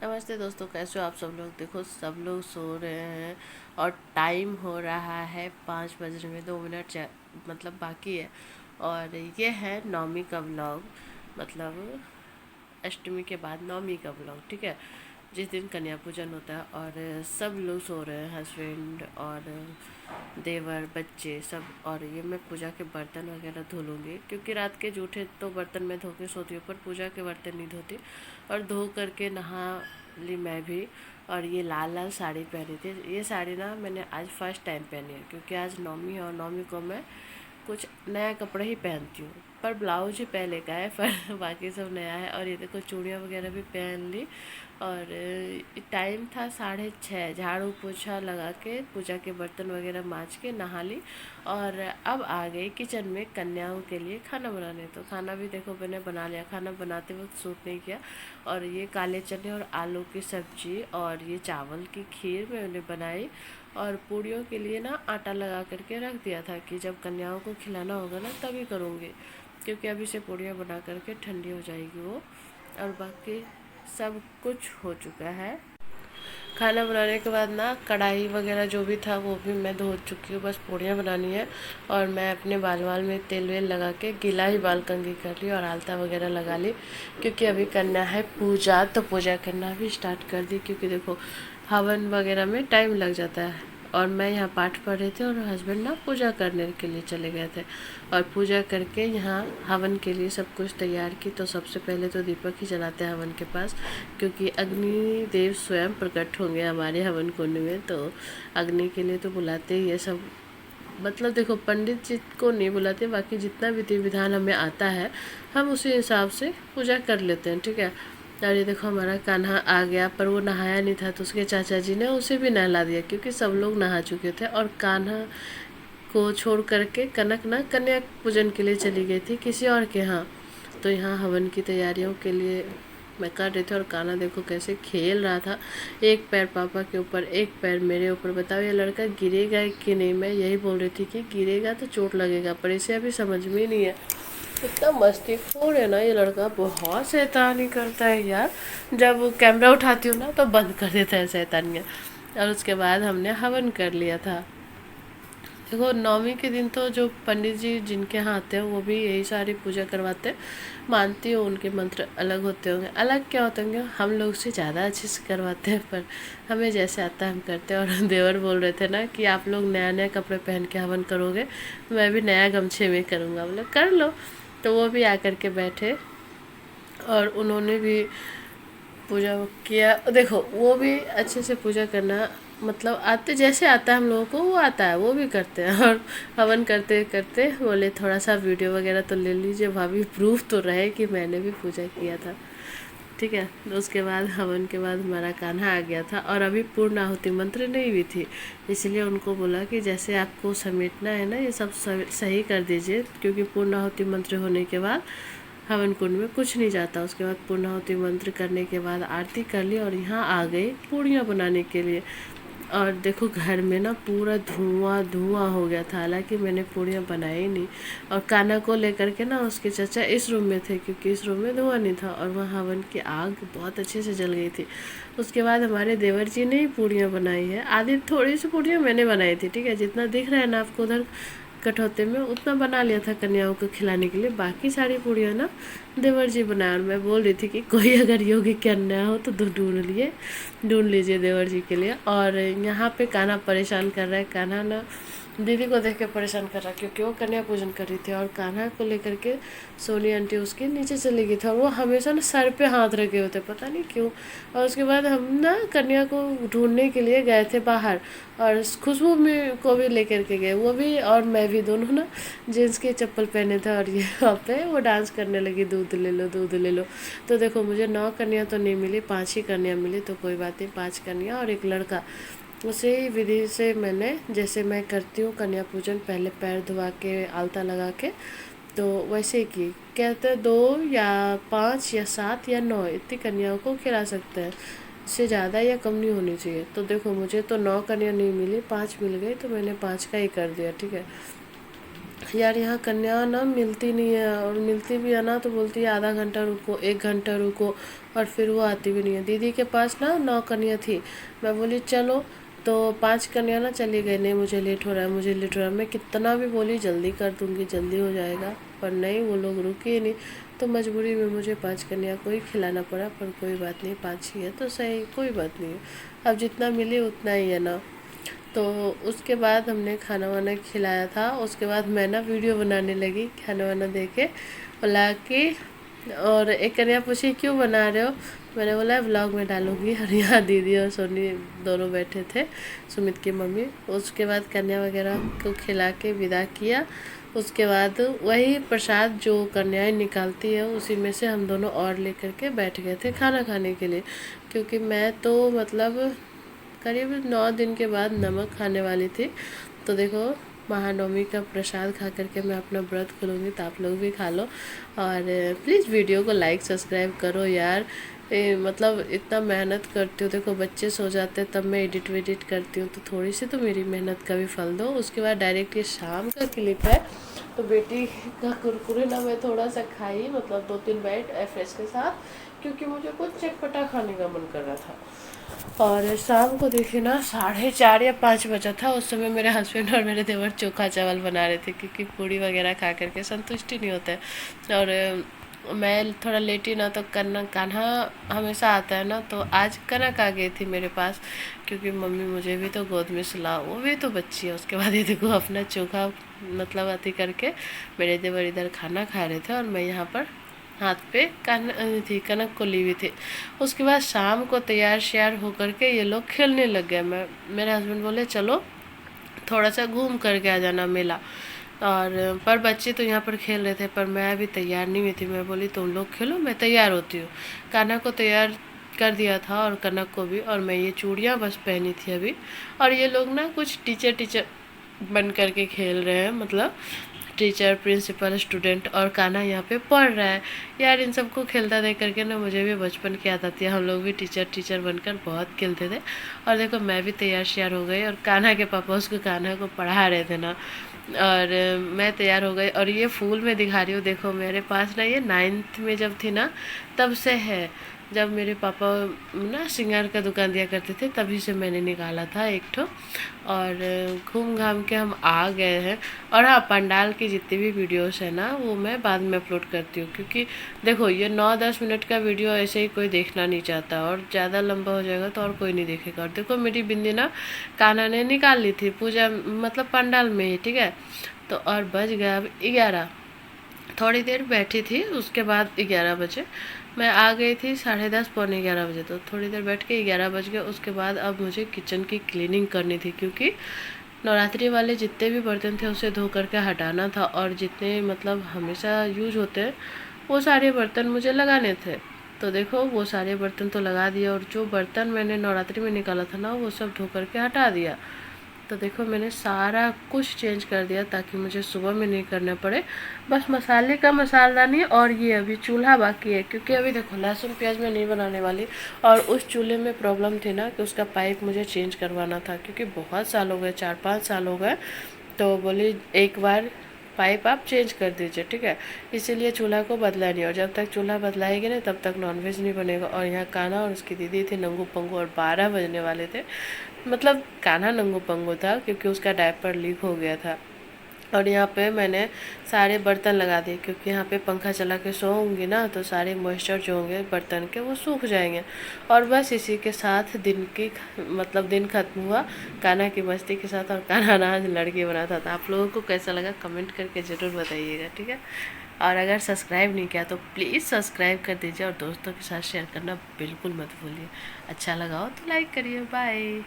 नमस्ते दोस्तों, कैसे हो आप सब लोग। देखो सब लोग सो रहे हैं और टाइम हो रहा है 5 बजने में 2 मिनट मतलब बाकी है। और ये है नवमी का व्लॉग, मतलब अष्टमी के बाद नवमी का व्लॉग। ठीक है, जिस दिन कन्या पूजन होता है और सब लोग सो रहे हैं, हस्बैंड और देवर बच्चे सब। और ये मैं पूजा के बर्तन वगैरह धो लूँगी, क्योंकि रात के जूठे तो बर्तन मैं धो के सोती हूँ, पर पूजा के बर्तन नहीं धोती। और धो करके नहा ली मैं भी। और ये लाल लाल साड़ी पहनी थी। ये साड़ी ना मैंने आज फर्स्ट टाइम पहनी है, क्योंकि आज नवमी है और नवमी को मैं कुछ नया कपड़ा ही पहनती हूँ। पर ब्लाउज ही पहले का है, पर बाकी सब नया है। और ये देखो चूड़ियाँ वगैरह भी पहन ली। और टाइम था 6:30, झाड़ू पोछा लगा के पूजा के बर्तन वगैरह मांज के नहा ली। और अब आ गई किचन में कन्याओं के लिए खाना बनाने। तो खाना भी देखो मैंने बना लिया, खाना बनाते वक्त सूट नहीं किया। और ये काले चने और आलू की सब्जी और ये चावल की खीर मैंने बनाई। और पूड़ियों के लिए ना आटा लगा करके रख दिया था कि जब कन्याओं को खिलाना होगा ना तभी करूँगी, क्योंकि अभी से पूड़ियाँ बना करके ठंडी हो जाएगी वो। और बाकी सब कुछ हो चुका है। खाना बनाने के बाद ना कढ़ाई वगैरह जो भी था वो भी मैं धो चुकी हूँ, बस पूड़ियाँ बनानी है। और मैं अपने बाल वाल में तेल वेल लगा के गीला ही बाल कंघी कर ली और आलता वगैरह लगा ली, क्योंकि अभी करना है पूजा। तो पूजा करना भी स्टार्ट कर दी, क्योंकि देखो हवन वगैरह में टाइम लग जाता है। और मैं यहाँ पाठ पढ़ रही थी और हस्बैंड ना पूजा करने के लिए चले गए थे। और पूजा करके यहाँ हवन के लिए सब कुछ तैयार की। तो सबसे पहले तो दीपक ही जलाते हैं हवन के पास, क्योंकि अग्नि देव स्वयं प्रकट होंगे हमारे हवन कुंड में। तो अग्नि के लिए तो बुलाते ही ये सब। मतलब देखो पंडित जी को नहीं बुलाते, बाकी जितना विधि विधान हमें आता है हम उसी हिसाब से पूजा कर लेते हैं। ठीक है। और ये देखो हमारा कान्हा आ गया, पर वो नहाया नहीं था तो उसके चाचा जी ने उसे भी नहला दिया, क्योंकि सब लोग नहा चुके थे। और कान्हा को छोड़ करके कनक ना कन्या पूजन के लिए चली गई थी किसी और के यहाँ। तो यहाँ हवन की तैयारियों के लिए मैं कर रही थी। और कान्हा देखो कैसे खेल रहा था, एक पैर पापा के ऊपर एक पैर मेरे ऊपर। बताओ ये लड़का गिरेगा कि नहीं। मैं यही बोल रही थी कि गिरेगा तो चोट लगेगा, पर इसे अभी समझ में नहीं है। इतना मस्तीखोर है ना ये लड़का, बहुत शैतानी करता है यार। जब कैमरा उठाती हूँ ना तो बंद कर देता है शैतानियाँ। और उसके बाद हमने हवन कर लिया था। देखो नवमी के दिन तो जो पंडित जी जिनके यहाँ आते हैं वो भी यही सारी पूजा करवाते हैं। मानती हूँ उनके मंत्र अलग होते होंगे, अलग क्या होते होंगे, हम लोग से ज़्यादा अच्छे से करवाते हैं। पर हमें जैसे आता है हम करते हैं। और देवर बोल रहे थे ना कि आप लोग नया नया कपड़े पहन के हवन करोगे, मैं भी नया गमछे में करूँगा। बोले कर लो। तो वो भी आकर के बैठे और उन्होंने भी पूजा किया। देखो वो भी अच्छे से पूजा करना, मतलब आते जैसे आता है हम लोगों को वो आता है, वो भी करते हैं। और हवन करते करते बोले थोड़ा सा वीडियो वगैरह तो ले लीजिए भाभी, प्रूफ तो रहे कि मैंने भी पूजा किया था। ठीक है। तो उसके बाद हवन के बाद हमारा कान्हा आ गया था। और अभी पूर्ण आहुति मंत्र नहीं हुई थी, इसलिए उनको बोला कि जैसे आपको समेटना है ना ये सब सही कर दीजिए, क्योंकि पूर्ण आहुति मंत्र होने के बाद हवन कुंड में कुछ नहीं जाता। उसके बाद पूर्णाहुति मंत्र करने के बाद आरती कर ली और यहाँ आ गई पूड़ियाँ बनाने के लिए। और देखो घर में ना पूरा धुआं धुआं हो गया था, हालांकि मैंने पूड़ियाँ बनाई ही नहीं। और कान्हा को लेकर के ना उसके चाचा इस रूम में थे, क्योंकि इस रूम में धुआं नहीं था और वहाँ हवन की आग बहुत अच्छे से जल गई थी। उसके बाद हमारे देवर जी ने ही पूड़ियाँ बनाई है, आधी थोड़ी सी पूड़ियाँ मैंने बनाई थी। ठीक है, जितना दिख रहा है ना आपको उधर कटौते में उतना बना लिया था कन्याओं को खिलाने के लिए। बाकी सारी पूड़ियाँ ना देवर जी बनाए। और मैं बोल रही थी कि कोई अगर योगी के अन्य हो तो ढूंढ लीजिए देवर जी के लिए। और यहाँ पे कान्हा परेशान कर रहा है। कान्हा ना दीदी को देख के परेशान कर रहा, क्योंकि वो कन्या पूजन कर रही थी और कान्हा को लेकर के सोनी आंटी उसके नीचे चली गई थी। और वो हमेशा ना सर पे हाथ रखे होते, पता नहीं क्यों। और उसके बाद हम ना कन्या को ढूंढने के लिए गए थे बाहर, और खुशबू में को भी लेकर के गए, वो भी और मैं भी, दोनों ना जींस के चप्पल पहने थे। और ये वहाँ पे वो डांस करने लगी, दूध ले लो दूध ले लो। तो देखो मुझे 9 कन्या तो नहीं मिली, 5 ही कन्या मिली। तो कोई बात नहीं, 5 कन्या और एक लड़का। उसे ही विधि से मैंने, जैसे मैं करती हूँ कन्या पूजन, पहले पैर धुआ के आलता लगा के, तो वैसे ही की। कहते 2 या 5 या 7 या 9 इतनी कन्याओं को खिला सकते हैं, इससे ज़्यादा या कम नहीं होनी चाहिए। तो देखो मुझे तो 9 कन्या नहीं मिली, 5 मिल गई, तो मैंने 5 का ही कर दिया। ठीक है। यार यहाँ कन्या ना मिलती नहीं है, और मिलती भी है ना तो बोलती है आधा घंटा रुको, 1 घंटा रुको, और फिर वो आती भी नहीं है। दीदी के पास ना 9 कन्या थी, मैं बोली चलो, तो 5 कन्या ना चली गई, नहीं मुझे लेट हो रहा है, मुझे लेट हो रहा है। मैं कितना भी बोली जल्दी कर दूँगी, जल्दी हो जाएगा, पर नहीं, वो लोग रुके ही नहीं। तो मजबूरी में मुझे 5 कन्या को ही खिलाना पड़ा, पर कोई बात नहीं, 5 ही है तो सही, कोई बात नहीं है। अब जितना मिले उतना ही है ना। तो उसके बाद हमने खाना वाना खिलाया था, उसके बाद मैं ना वीडियो बनाने लगी खाना वाना दे के बोला कि, और एक कन्या पूछी क्यों बना रहे हो, मैंने बोला व्लॉग में डालूंगी। और यहाँ दीदी और सोनी दोनों बैठे थे, सुमित की मम्मी। उसके बाद कन्या वगैरह को खिला के विदा किया। उसके बाद वही प्रसाद जो कन्याएं निकालती है उसी में से हम दोनों और लेकर के बैठ गए थे खाना खाने के लिए, क्योंकि मैं तो मतलब करीब 9 दिन के बाद नमक खाने वाली थी। तो देखो महानवमी का प्रसाद खा करके मैं अपना व्रत खोलूँगी, तो आप लोग भी खा लो। और प्लीज़ वीडियो को लाइक सब्सक्राइब करो यार। मतलब इतना मेहनत करती हूँ, देखो बच्चे सो जाते हैं तब मैं एडिट वेडिट करती हूँ, तो थोड़ी सी तो मेरी मेहनत का भी फल दो। उसके बाद डायरेक्ट ये शाम का क्लिप है। तो बेटी का कुरकुरे ना मैं थोड़ा सा खाई, मतलब 2-3 बाइट एफरेश के साथ, क्योंकि मुझे कुछ चटपटा खाने का मन कर रहा था। और शाम को देखिए ना 4:30 या 5 बजा था, उस समय मेरे हस्बैंड और मेरे देवर चोखा चावल बना रहे थे, क्योंकि पूड़ी वगैरह खा करके संतुष्टि नहीं होता है। और मैं थोड़ा लेटी ना, तो कान्हा हमेशा आता है ना, तो आज कनक आ गई थी मेरे पास, क्योंकि मम्मी मुझे भी तो गोद में सुला, वो भी तो बच्ची है। उसके बाद ये देखो अपना चोखा मतलब अति करके मेरे देवर इधर खाना खा रहे थे, और मैं यहाँ पर हाथ पे कनक को ली हुई थी। उसके बाद शाम को तैयार श्यार होकर के ये लोग खेलने लग गए। मेरे हस्बैंड बोले चलो थोड़ा सा घूम करके आ जाना मेला, और पर बच्चे तो यहाँ पर खेल रहे थे, पर मैं अभी तैयार नहीं हुई थी। मैं बोली तुम लोग खेलो, मैं तैयार होती हूँ। कान्हा को तैयार कर दिया था और कनक को भी, और मैं ये चूड़ियाँ बस पहनी थी अभी। और ये लोग ना कुछ टीचर बन करके खेल रहे हैं, मतलब टीचर प्रिंसिपल स्टूडेंट, और कान्हा यहाँ पे पढ़ रहा है। यार इन सबको खेलता देख करके ना मुझे भी बचपन की याद आती है, हम लोग भी टीचर बनकर बहुत खेलते थे। और देखो मैं भी तैयार श्यार हो गई, और कान्हा के पापा उसको कान्हा को पढ़ा रहे थे ना, और मैं तैयार हो गई। और ये फूल में दिखा रही हूँ, देखो मेरे पास ना ये 9th में जब थी ना तब से है, जब मेरे पापा ना श्रृंगार का दुकान दिया करते थे तभी से मैंने निकाला था एक ठो। और घूम घाम के हम आ गए हैं। और हाँ, पंडाल की जितनी भी वीडियोस है ना वो मैं बाद में अपलोड करती हूँ, क्योंकि देखो ये 9-10 मिनट का वीडियो ऐसे ही कोई देखना नहीं चाहता, और ज़्यादा लंबा हो जाएगा तो और कोई नहीं देखेगा। और देखो मेरी बिंदी ना कान्हा ने निकाल ली थी पूजा मतलब पंडाल में ही, ठीक है। तो और बज गया अब 11, थोड़ी देर बैठी थी, उसके बाद 11 बजे मैं आ गई थी, 10:30 पौने 11 बजे। तो थोड़ी देर बैठ के 11 बज गए। उसके बाद अब मुझे किचन की क्लीनिंग करनी थी, क्योंकि नवरात्रि वाले जितने भी बर्तन थे उसे धो करके हटाना था, और जितने मतलब हमेशा यूज होते हैं वो सारे बर्तन मुझे लगाने थे। तो देखो वो सारे बर्तन तो लगा दिया, और जो बर्तन मैंने नवरात्रि में निकाला था ना वो सब धो करके हटा दिया। तो देखो मैंने सारा कुछ चेंज कर दिया ताकि मुझे सुबह में नहीं करना पड़े। बस मसाले का मसालदानी, और ये अभी चूल्हा बाकी है, क्योंकि अभी देखो लहसुन प्याज मैं नहीं बनाने वाली। और उस चूल्हे में प्रॉब्लम थी ना कि उसका पाइप मुझे चेंज करवाना था, क्योंकि बहुत साल हो गए, 4-5 साल हो गए। तो बोली एक बार पाइप आप चेंज कर दीजिए, ठीक है। इसीलिए चूल्हा को बदला नहीं, और जब तक चूल्हा बदलाएगी ना तब तक नॉनवेज नहीं बनेगा। और यहाँ कान्हा और उसकी दीदी थी नंगू पंगू, और 12 बजने वाले थे। मतलब कान्हा नंगू पंगू था क्योंकि उसका डायपर लीक हो गया था। और यहाँ पे मैंने सारे बर्तन लगा दिए, क्योंकि यहाँ पे पंखा चला के सोऊंगी ना तो सारे मॉइस्चर जो होंगे बर्तन के वो सूख जाएंगे। और बस इसी के साथ दिन खत्म हुआ कान्हा की मस्ती के साथ। और कान्हा ना आज लड़की बना था। तो आप लोगों को कैसा लगा कमेंट करके ज़रूर बताइएगा, ठीक है। और अगर सब्सक्राइब नहीं किया तो प्लीज़ सब्सक्राइब कर दीजिए, और दोस्तों के साथ शेयर करना बिल्कुल मत भूलिए। अच्छा लगा हो तो लाइक करिए। बाय।